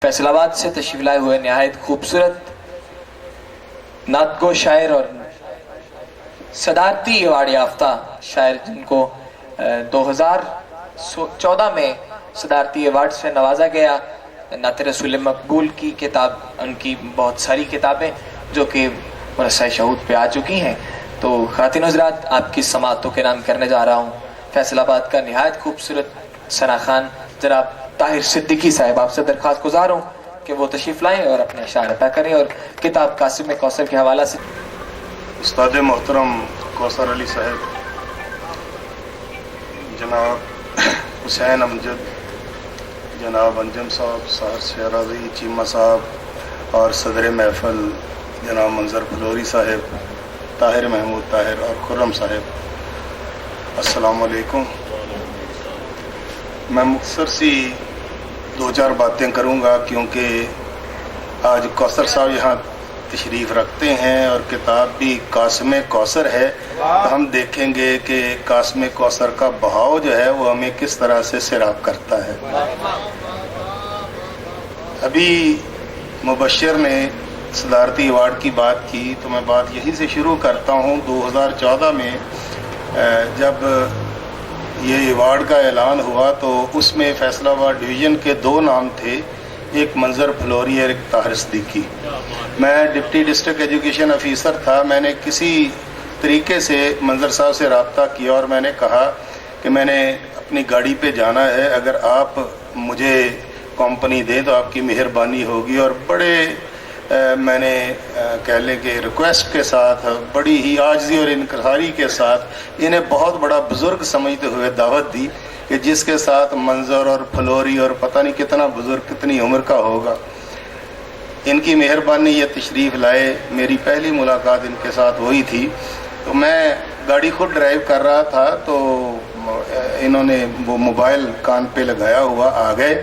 फैसल आबाद से तशरीफ लाए हुए नहायत खूबसूरत नातगो शायर और सदारती अवार्ड याफ्ता शायर जिनको 2014 में सदारती अवार्ड से नवाजा गया, नात रसूल मकबूल की किताब, उनकी बहुत सारी किताबें जो कि मरसा शहूद पे आ चुकी हैं। तो खातिन हज़रात, आपकी समातों के नाम करने जा रहा हूँ फैसलाबाद का नहायत खूबसूरत सना खान जनाब ताहिर सिद्दीकी साहब। आपसे दरख्वास्त गुजार हूँ कि वो तशरीफ़ लाएँ और अपने अशार अता करें और किताब कासिम कौसर के हवाला से। उस्ताद मोहतरम कौसर अली साहब, जनाब हुसैन अमजद, जनाब अंजम साहब, साहर शहराजी चीमा साहब और सदर महफल जनाब मंजर फलोरी साहब, ताहिर महमूद ताहिर और खुर्रम साहब, अस्सलाम वालेकुम। मैं मुख्तसर सी दो चार बातें करूंगा क्योंकि आज कौसर साहब यहाँ तशरीफ़ रखते हैं और किताब भी कासिम कौसर है। तो हम देखेंगे कि कासिम कौसर का बहाव जो है वो हमें किस तरह से सैराब करता है। अभी मुबश्शिर ने सदारती अवार्ड की बात की तो मैं बात यहीं से शुरू करता हूँ। 2014 में जब ये अवार्ड का ऐलान हुआ तो उसमें फैसलाबाद डिवीज़न के दो नाम थे, एक मंजर फलोरी और एक ताहिर सिद्दीकी। मैं डिप्टी डिस्ट्रिक्ट एजुकेशन ऑफिसर था। मैंने किसी तरीके से मंजर साहब से रब्ता किया और मैंने कहा कि मैंने अपनी गाड़ी पे जाना है, अगर आप मुझे कंपनी दें तो आपकी मेहरबानी होगी। और बड़े मैंने कह लें कि रिक्वेस्ट के साथ, बड़ी ही आजिज़ी और इनकसारी के साथ इन्हें बहुत बड़ा बुज़ुर्ग समझते हुए दावत दी कि जिसके साथ मंजर और फलोरी और पता नहीं कितना बुज़ुर्ग, कितनी उम्र का होगा, इनकी मेहरबानी ये तशरीफ़ लाए। मेरी पहली मुलाकात इनके साथ हुई थी। तो मैं गाड़ी खुद ड्राइव कर रहा था तो इन्होंने वो मोबाइल कान पे लगाया हुआ आ गए।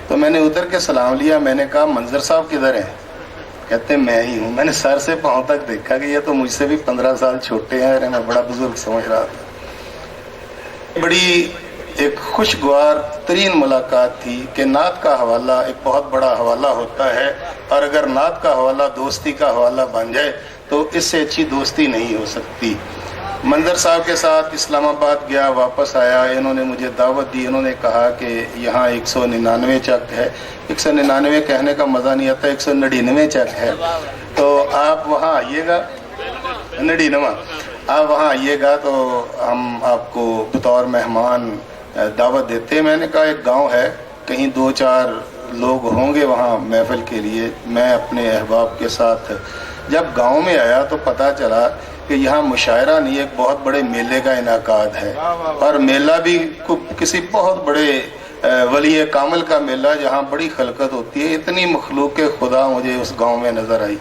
तो मैंने उतर के सलाम लिया। मैंने कहा मंजर साहब किधर हैं? कहते मैं ही हूँ। मैंने सर से पाँव तक देखा कि ये तो मुझसे भी 15 साल छोटे हैं। अरे मैं बड़ा बुजुर्ग समझ रहा था। बड़ी एक खुशगवार तरीन मुलाकात थी कि नात का हवाला एक बहुत बड़ा हवाला होता है और अगर नात का हवाला दोस्ती का हवाला बन जाए तो इससे अच्छी दोस्ती नहीं हो सकती। मंजर साहब के साथ इस्लामाबाद गया, वापस आया, इन्होंने मुझे दावत दी। इन्होंने कहा कि यहाँ 199 चक है। 199 कहने का मज़ा नहीं आता, 199 चक है। तो आप वहाँ आइएगा, 99 आप वहाँ आइएगा तो हम आपको बतौर मेहमान दावत देते हैं। मैंने कहा एक गांव है, कहीं 2-4 लोग होंगे वहाँ महफिल के लिए। मैं अपने अहबाब के साथ जब गांव में आया तो पता चला कि यहाँ मुशायरा नहीं, एक बहुत बड़े मेले का इनाकाद है और मेला भी किसी बहुत बड़े वली कामिल का मेला जहाँ बड़ी खलकत होती है। इतनी मखलूक खुदा मुझे उस गांव में नजर आई।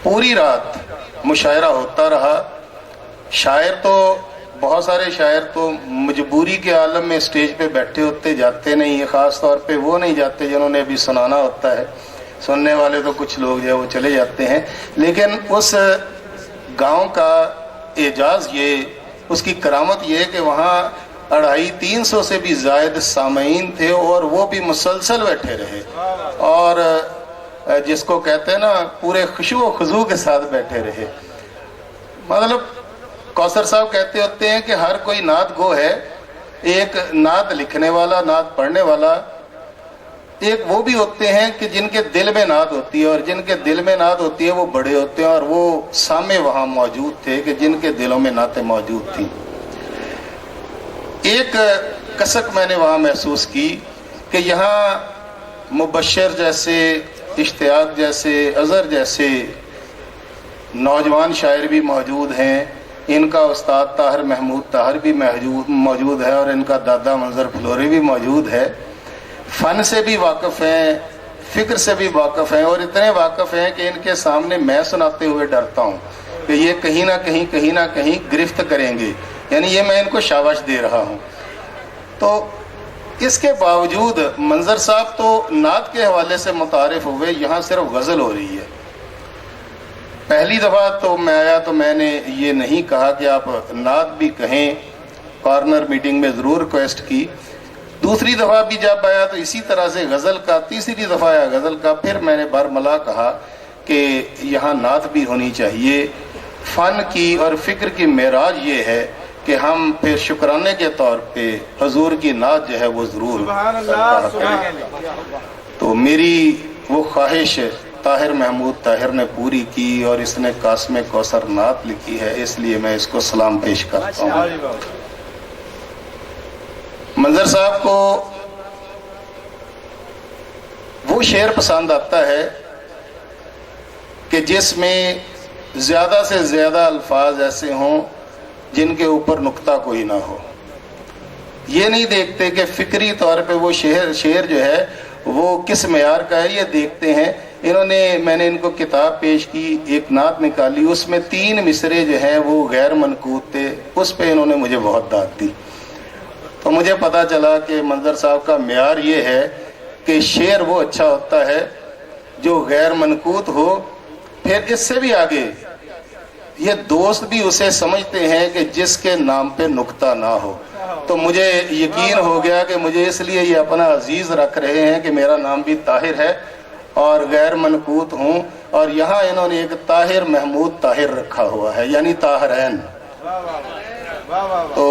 पूरी रात मुशायरा होता रहा। शायर तो बहुत सारे शायर तो मजबूरी के आलम में स्टेज पे बैठे होते, जाते नहीं है। ख़ास तौर पे वो नहीं जाते जिन्होंने अभी सुनाना होता है। सुनने वाले तो कुछ लोग जो है वो चले जाते हैं। लेकिन उस गांव का एजाज़ ये, उसकी करामत ये कि वहाँ 250-300 से भी ज़ायद सामीन थे और वो भी मुसलसल बैठे रहे और जिसको कहते हैं ना पूरे खुशू व खुजू के साथ बैठे रहे। मतलब कौसर साहब कहते होते हैं कि हर कोई नात गो है, एक नात लिखने वाला, नात पढ़ने वाला, एक वो भी होते हैं कि जिनके दिल में नात होती है और जिनके दिल में नात होती है वो बड़े होते हैं। और वो सामने वहाँ मौजूद थे कि जिनके दिलों में नातें मौजूद थी। एक कसक मैंने वहाँ महसूस की कि यहाँ मुबश्शिर जैसे, इश्तियाक जैसे, अज़हर जैसे नौजवान शायर भी मौजूद हैं। इनका उस्ताद ताहिर महमूद ताहिर भी मौजूद है और इनका दादा मंजर फलोरी भी मौजूद है। फ़न से भी वाकिफ़ हैं, फ़िक्र से भी वाकिफ़ हैं और इतने वाकिफ़ हैं कि इनके सामने मैं सुनाते हुए डरता हूँ कि ये कहीं ना कहीं गिरफ्त करेंगे। यानी ये मैं इनको शाबाश दे रहा हूँ। तो इसके बावजूद मंजर साहब तो नात के हवाले से मुतारिफ हुए, यहाँ सिर्फ गज़ल हो रही है। पहली दफ़ा तो मैं आया तो मैंने ये नहीं कहा कि आप नात भी कहें, कॉर्नर मीटिंग में ज़रूर रिक्वेस्ट की। दूसरी दफ़ा भी जब आया तो इसी तरह से गज़ल का, तीसरी दफ़ा आया गज़ल का, फिर मैंने बरमला कहा कि यहाँ नात भी होनी चाहिए। फ़न की और फ़िक्र की मेराज ये है कि हम फिर शुक्राने के तौर पे हुजूर की नात जो है वो ज़रूर अदा करें। तो मेरी वो ख्वाहिश ताहिर महमूद ताहिर ने पूरी की और इसने कास्म कौसर नात लिखी है, इसलिए मैं इसको सलाम पेश करता हूँ। मंजर साहब को वो शेर पसंद आता है कि जिसमें ज्यादा से ज्यादा अल्फाज ऐसे हों जिनके ऊपर नुक्ता कोई ना हो। ये नहीं देखते कि फिक्री तौर पे वो शेर जो है वो किस मेयार का है, ये देखते हैं। मैंने इनको किताब पेश की, एक नात निकाली, उसमें 3 मिसरे जो हैं वो गैर मनकूत थे, उस पे इन्होंने मुझे बहुत दाद दी। तो मुझे पता चला कि मंजर साहब का मेयार ये है कि शेर वो अच्छा होता है जो गैर मनकूत हो। फिर इससे भी आगे ये दोस्त भी उसे समझते हैं कि जिसके नाम पे नुक्ता ना हो। तो मुझे यकीन हो गया कि मुझे इसलिए ये अपना अजीज रख रहे हैं कि मेरा नाम भी ताहिर है और गैर मनकूत हूँ, और यहाँ इन्होंने एक ताहिर महमूद ताहिर रखा हुआ है, यानी ताहरैन। तो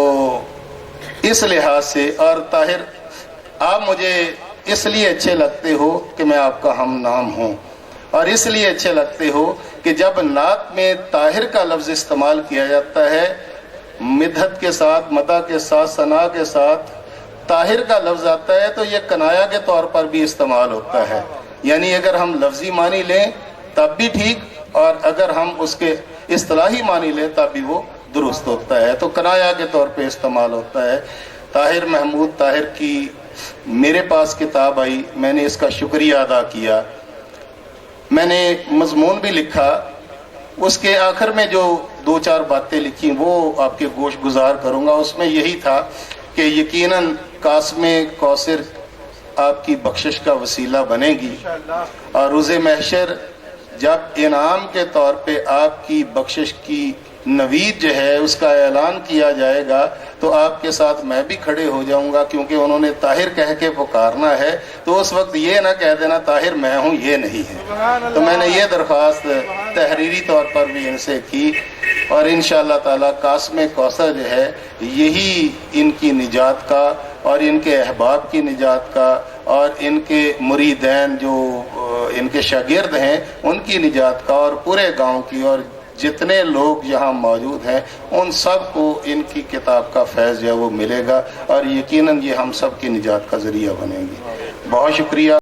इस लिहाज से, और ताहिर आप मुझे इसलिए अच्छे लगते हो कि मैं आपका हम नाम हूँ, और इसलिए अच्छे लगते हो कि जब नात में ताहिर का लफ्ज़ इस्तेमाल किया जाता है, मिदहत के साथ, मदा के साथ, सना के साथ ताहिर का लफ्ज़ आता है, तो ये कनाया के तौर पर भी इस्तेमाल होता है। यानी अगर हम लफ्ज़ी मानी लें तब भी ठीक, और अगर हम उसके इस्तिलाही मानी लें तब भी वो दुरुस्त होता है। तो कनाया के तौर पे इस्तेमाल होता है। ताहिर महमूद ताहिर की मेरे पास किताब आई, मैंने इसका शुक्रिया अदा किया, मैंने मजमून भी लिखा। उसके आखिर में जो 2-4 बातें लिखी वो आपके गोश गुजार करूँगा। उसमें यही था कि यकीनन कास्मे कौसर आपकी बख्शिश का वसीला बनेगी, और रोज़े महशर जब इनाम के तौर पे आपकी बख्शिश की नवीद जो है उसका ऐलान किया जाएगा, तो आपके साथ मैं भी खड़े हो जाऊंगा, क्योंकि उन्होंने ताहिर कह के पुकारना है। तो उस वक्त ये ना कह देना ताहिर मैं हूँ, ये नहीं है। तो मैंने ये दरख्वास्त तहरीरी तौर पर भी इनसे की, और इंशाअल्लाह ताला कास्मे कौसर जो है यही इनकी निजात का और इनके अहबाब की निजात का और इनके मुरीदैन जो इनके शागिर्द हैं उनकी निजात का, और पूरे गांव की, और जितने लोग यहाँ मौजूद हैं उन सब को इनकी किताब का फैज़ जो है वो मिलेगा, और यकीनन ये हम सब की निजात का ज़रिया बनेगी। बहुत शुक्रिया।